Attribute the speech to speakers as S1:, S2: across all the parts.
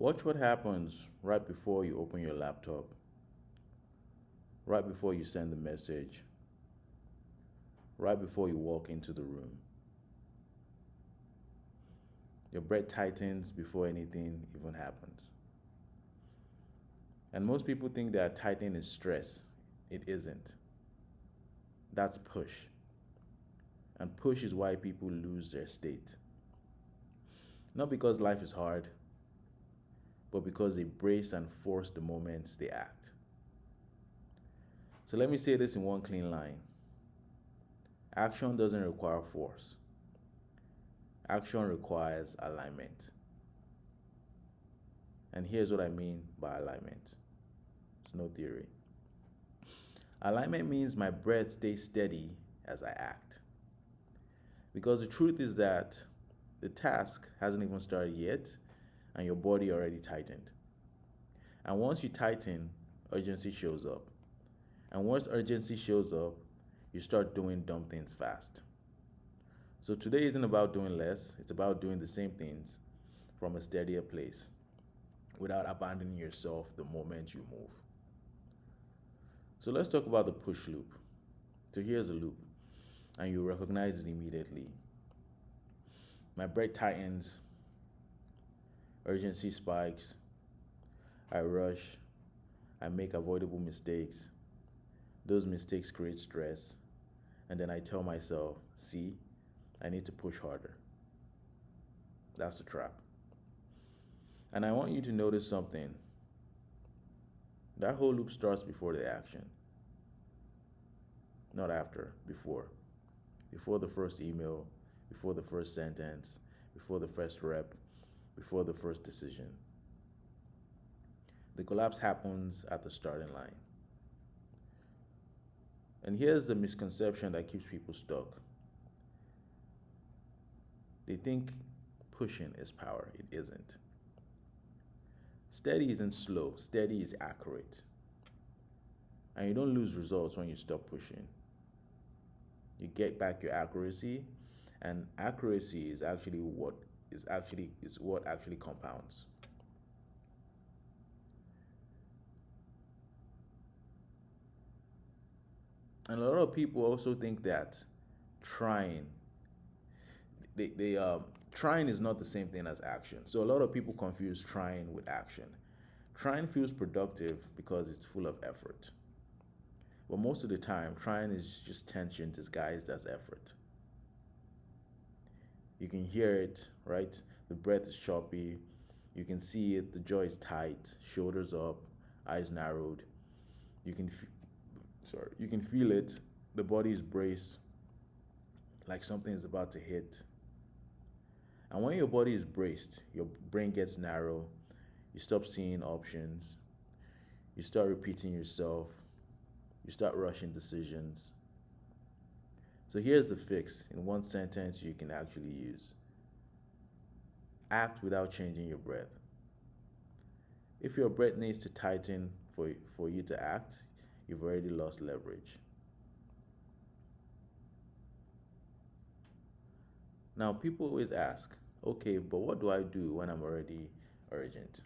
S1: Watch what happens right before you open your laptop, right before you send the message, right before you walk into the room. Your breath tightens before anything even happens. And most people think that tightening is stress. It isn't. That's push. And push is why people lose their state. Not because life is hard, but because they brace and force the moment they act. So let me say this in one clean line: action doesn't require force, action requires alignment. And here's what I mean by alignment: it's no theory. Alignment means my breath stays steady as I act. Because the truth is that the task hasn't even started yet, and your body already tightened. And once you tighten, urgency shows up. And once urgency shows up, you start doing dumb things fast. So today isn't about doing less, it's about doing the same things from a steadier place without abandoning yourself the moment you move. So let's talk about the push loop. So here's a loop, and you recognize it immediately. My breath tightens, urgency spikes, I rush, I make avoidable mistakes. Those mistakes create stress, and then I tell myself, see, I need to push harder. That's the trap. And I want you to notice something. That whole loop starts before the action, not after, before. Before the first email, before the first sentence, before the first rep, before the first decision. The collapse happens at the starting line. And here's the misconception that keeps people stuck. They think pushing is power. It isn't. Steady isn't slow, steady is accurate. And you don't lose results when you stop pushing. You get back your accuracy, and accuracy is actually what actually compounds. And a lot of people also think that trying they trying is not the same thing as action. So a lot of people confuse trying with action. Trying feels productive because it's full of effort. But most of the time, trying is just tension disguised as effort. You can hear it, right? The breath is choppy. You can see it. The jaw is tight, shoulders up, eyes narrowed. You can, you can feel it. The body is braced, like something is about to hit. And when your body is braced, your brain gets narrow. You stop seeing options. You start repeating yourself. You start rushing decisions. So here's the fix in one sentence you can actually use: act without changing your breath. If your breath needs to tighten for you to act, you've already lost leverage. Now, people always ask, okay, but what do I do when I'm already urgent?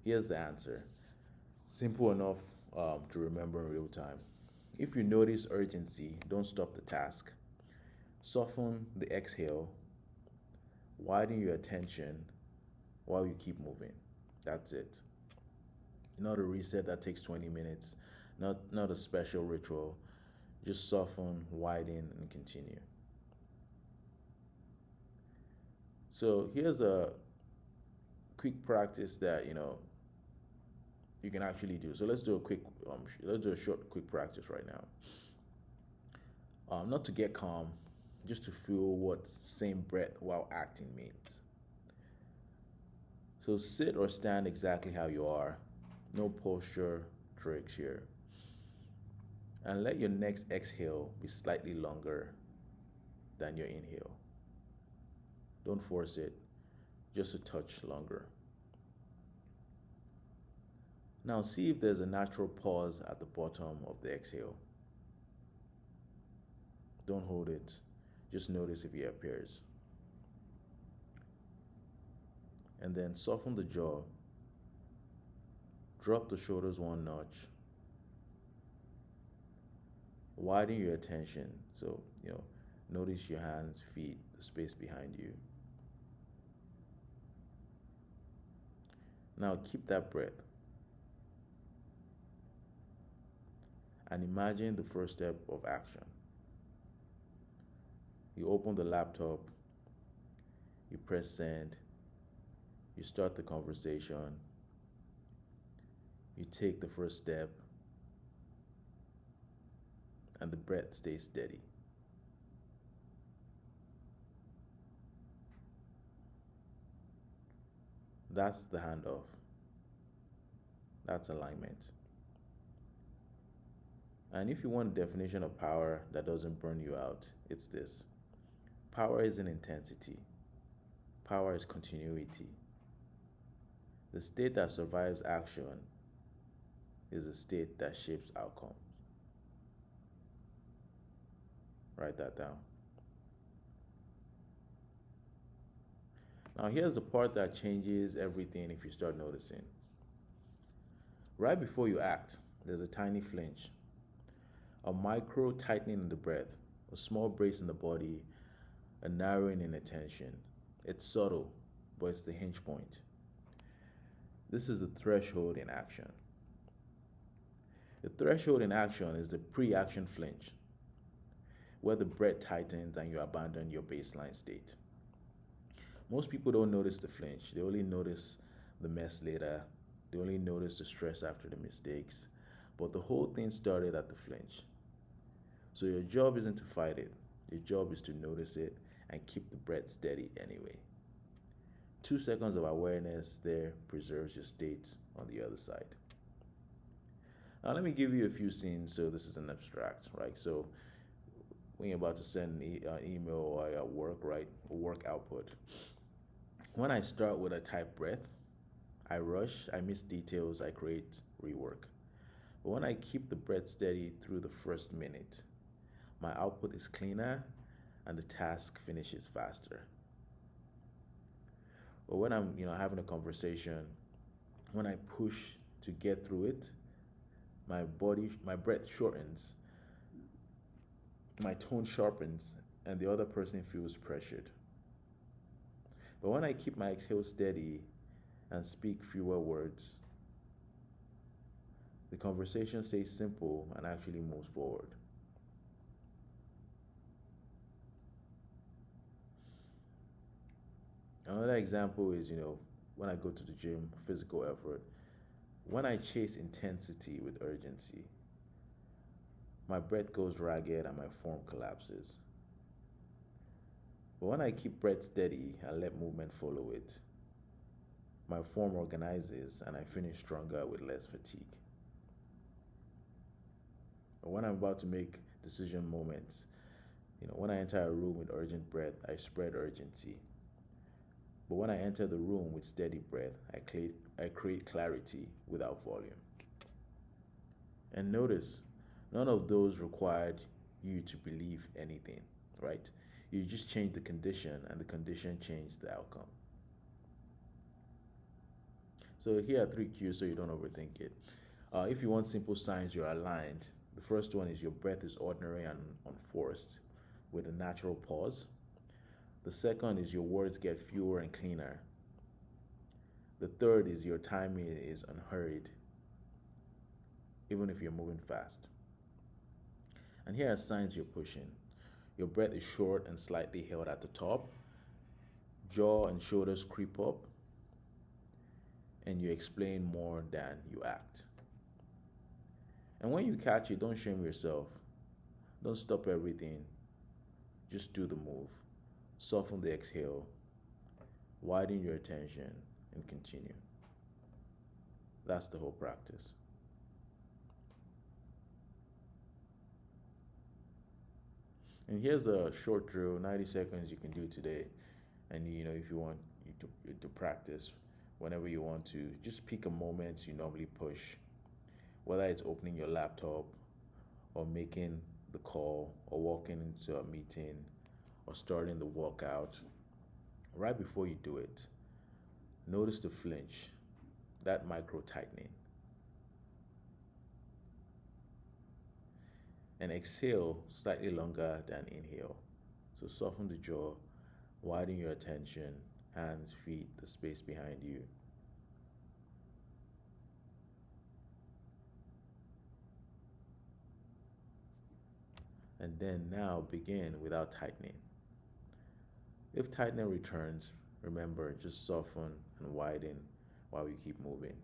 S1: Here's the answer. Simple enough to remember in real time. If you notice urgency, don't stop the task. Soften the exhale, widen your attention while you keep moving. That's it. Not a reset that takes 20 minutes, not a special ritual. Just soften, widen, and continue. So here's a quick practice that you can actually do. So let's do a short quick practice right now. Not to get calm, just to feel what same breath while acting means. So sit or stand exactly how you are. No posture tricks here. And let your next exhale be slightly longer than your inhale. Don't force it, just a touch longer. Now see if there's a natural pause at the bottom of the exhale. Don't hold it, just notice if it appears. And then soften the jaw, drop the shoulders one notch, widen your attention. So, notice your hands, feet, the space behind you. Now keep that breath and imagine the first step of action. You open the laptop, you press send, you start the conversation, you take the first step, and the breath stays steady. That's the handoff. That's alignment. And if you want a definition of power that doesn't burn you out, it's this: power isn't intensity, power is continuity. The state that survives action is a state that shapes outcomes. Write that down. Now, here's the part that changes everything if you start noticing. Right before you act, there's a tiny flinch, a micro tightening in the breath, a small brace in the body, a narrowing in attention. It's subtle, but it's the hinge point. This is the threshold in action. The threshold in action is the pre action flinch, where the breath tightens and you abandon your baseline state. Most people don't notice the flinch, they only notice the mess later, they only notice the stress after the mistakes. But the whole thing started at the flinch. So your job isn't to fight it, your job is to notice it and keep the breath steady anyway. 2 seconds of awareness there preserves your state on the other side. Now, let me give you a few scenes so this is an abstract, right? So, when you're about to send an email or a work, right? A work output. When I start with a tight breath, I rush, I miss details, I create rework. But when I keep the breath steady through the first minute, my output is cleaner and the task finishes faster. But when I'm, having a conversation, when I push to get through it, my breath shortens, my tone sharpens, and the other person feels pressured. But when I keep my exhale steady and speak fewer words, the conversation stays simple and actually moves forward. Another example is, when I go to the gym, physical effort. When I chase intensity with urgency, my breath goes ragged and my form collapses. But when I keep breath steady and let movement follow it, my form organizes and I finish stronger with less fatigue. But when I'm about to make decision moments, when I enter a room with urgent breath, I spread urgency. But when I enter the room with steady breath, I create clarity without volume. And notice, none of those required you to believe anything, right? You just change the condition, and the condition changed the outcome. So here are 3 cues so you don't overthink it. If you want simple signs you're aligned, the first one is your breath is ordinary and unforced with a natural pause. The second is your words get fewer and cleaner. The third is your timing is unhurried, even if you're moving fast. And here are signs you're pushing. Your breath is short and slightly held at the top. Jaw and shoulders creep up. And you explain more than you act. And when you catch it, don't shame yourself. Don't stop everything. Just do the move. Soften the exhale. Widen your attention and continue. That's the whole practice. And here's a short drill, 90 seconds you can do today. And if you want to practice whenever you want to, just pick a moment you normally push, whether it's opening your laptop or making the call or walking into a meeting or starting the workout. Right before you do it, Notice the flinch, that micro tightening. And exhale slightly longer than inhale. So soften the jaw, widen your attention, hands, feet, the space behind you. And then now begin without tightening. If tightening returns, remember just soften and widen while we keep moving.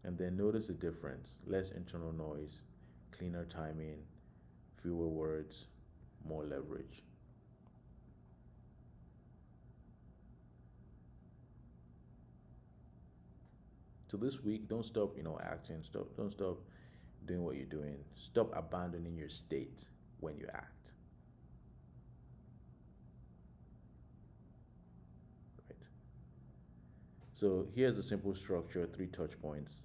S1: And then notice the difference: less internal noise, cleaner timing, fewer words, more leverage. So this week, don't stop, acting. Don't stop doing what you're doing. Stop abandoning your state when you act. Right. So here's a simple structure: three touch points.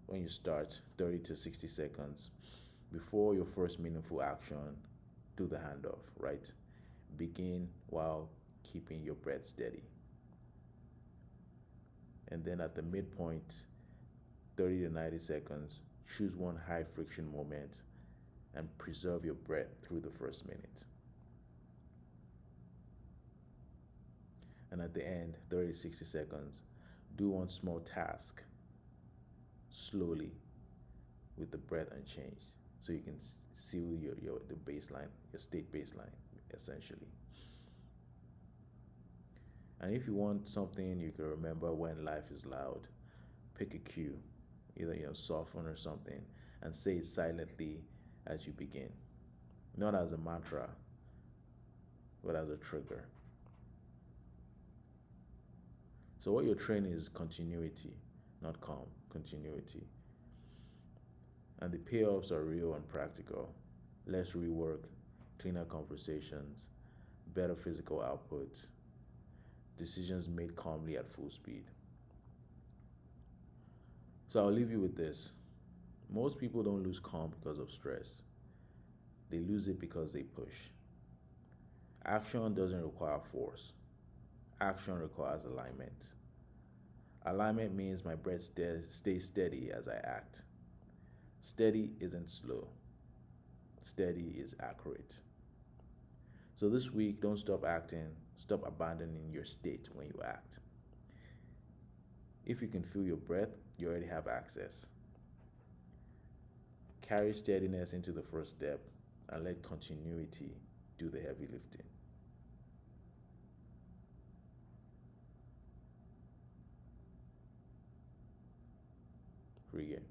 S1: When you start, 30 to 60 seconds before your first meaningful action. Do the handoff. Right. Begin while keeping your breath steady. And then at the midpoint, 30 to 90 seconds, choose one high friction moment and preserve your breath through the first minute. And at the end, 30 to 60 seconds, do one small task slowly with the breath unchanged so you can seal the baseline, your state baseline, essentially. And if you want something you can remember when life is loud, pick a cue, either soften or something, and say it silently as you begin. Not as a mantra, but as a trigger. So what you're training is continuity, not calm, continuity. And the payoffs are real and practical. Less rework, cleaner conversations, better physical output, decisions made calmly at full speed. So I'll leave you with this. Most people don't lose calm because of stress. They lose it because they push. Action doesn't require force. Action requires alignment. Alignment means my breath stays steady as I act. Steady isn't slow. Steady is accurate. So this week, don't stop acting. Stop abandoning your state when you act. If you can feel your breath, you already have access. Carry steadiness into the first step and let continuity do the heavy lifting. Free game.